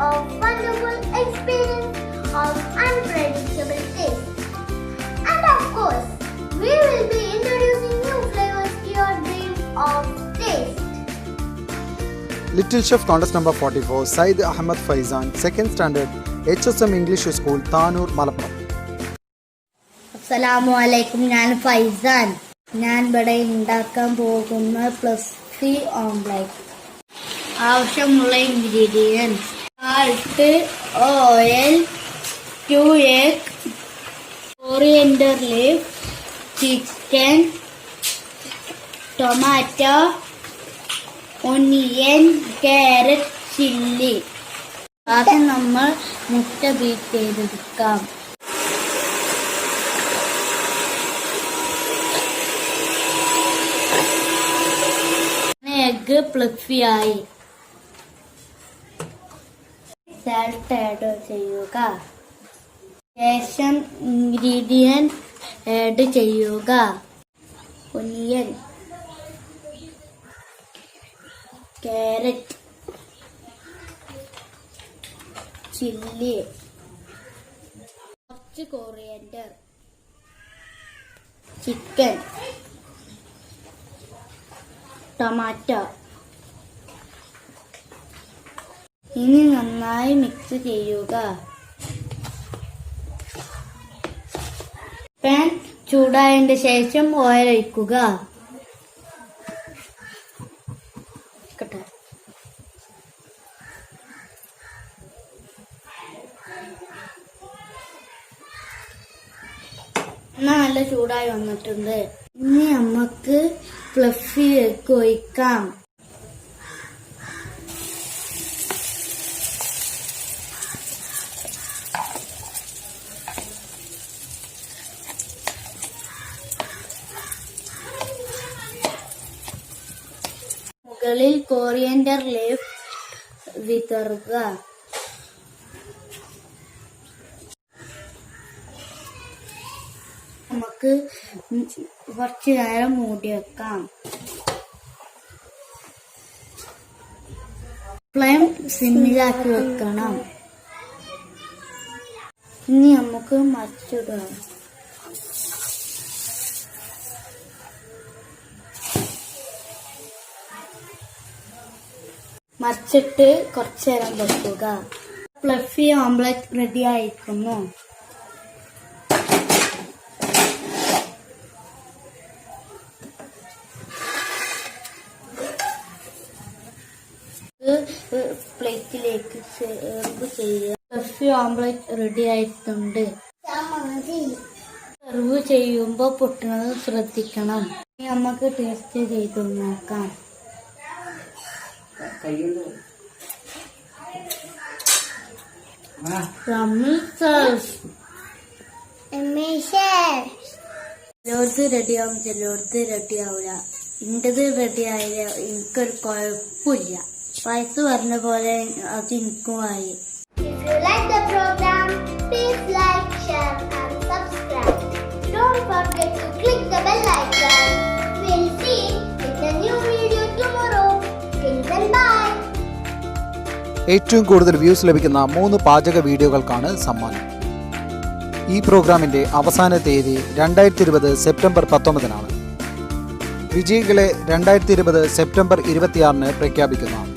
Of wonderful experience of unpredictable taste. And of course, we will be introducing new flavors to your dream of taste. Little Chef Contest number 44, Said Ahmed Faizan, 2nd Standard, HSM English School, Thanur, Malappuram. Assalamu alaikum, ഞാൻ ഫൈസാൻ. ഞാൻ ഇവിടെ ഉണ്ടാക്കാൻ പോകുന്ന +3 omelette. ആവശ്യമുള്ള ingredients: salt, oil, 2 eggs, coriander leaf, chicken, tomato, onion, carrot, chilli. ആദ്യം നമ്മൾ മുട്ട beat ചെയ്തെടുക്കാം. എഗ്ഗ് ഫ്ലഫി ആയി. സാൾട്ട് ആഡ് ചെയ്യുക. ശേഷം ഇൻഗ്രീഡിയൻറ്റ് ആഡ് ചെയ്യുക: ഒനിയൻ, ക്യാരറ്റ്, ചില്ലി, കുറച്ച് കൊറിയൻഡർ, ചിക്കൻ, ടൊമാറ്റോ. ഇനി നന്നായി മിക്സ് ചെയ്യുക. പാൻ ചൂടായതിന് ശേഷം ഓയിൽ ഒഴിക്കുക. നല്ല ചൂടായി വന്നിട്ടുണ്ട്. ഇനി നമുക്ക് ഫ്ലഫി എഗ് ഒഴിക്കാം. മുകളിൽ കോറിയൻഡർ ലീഫ് വിതറുക. നമുക്ക് കുറച്ചു നേരം മൂടി വെക്കാം. ഫ്ലെയിം സിമ്മിലാക്കി വെക്കണം. ഇനി നമുക്ക് മറിച്ചിടാം. മറിച്ചിട്ട് കുറച്ചു നേരം വെക്കുക. ഫ്ലഫി ഓംലെറ്റ് റെഡി ആയിരിക്കുന്നു. പ്ലേറ്റിലേക്ക് സെർവ് ചെയ്യുക. ഫ്ലഫി ഓംലെറ്റ് റെഡി ആയിട്ടുണ്ട്. സെർവ് ചെയ്യുമ്പോൾ പൊട്ടുന്നത് ശ്രദ്ധിക്കണം. നമുക്ക് ടേസ്റ്റ് ചെയ്ത് നോക്കാം. ചിലർക്ക് റെഡിയാവും, ചിലർക്ക് റെഡിയാവില്ല. എന്റേത് റെഡിയായില്ല. എനിക്കൊരു കുഴപ്പമില്ല. വയസ്സ് പറഞ്ഞ പോലെ അത് എനിക്കും ആയി. If you like the program, please like, share and subscribe. Don't forget to click the bell icon. We'll see with a new video tomorrow. Till then, bye. ഏറ്റവും കൂടുതൽ വ്യൂസ് ലഭിക്കുന്ന 3 പാചക വീഡിയോകൾക്കാണ് സമ്മാനം. ഈ പ്രോഗ്രാമിൻ്റെ അവസാന തീയതി 2020 സെപ്റ്റംബർ 19 വിജയികളെ 2020 സെപ്റ്റംബർ 26 പ്രഖ്യാപിക്കുന്നതാണ്.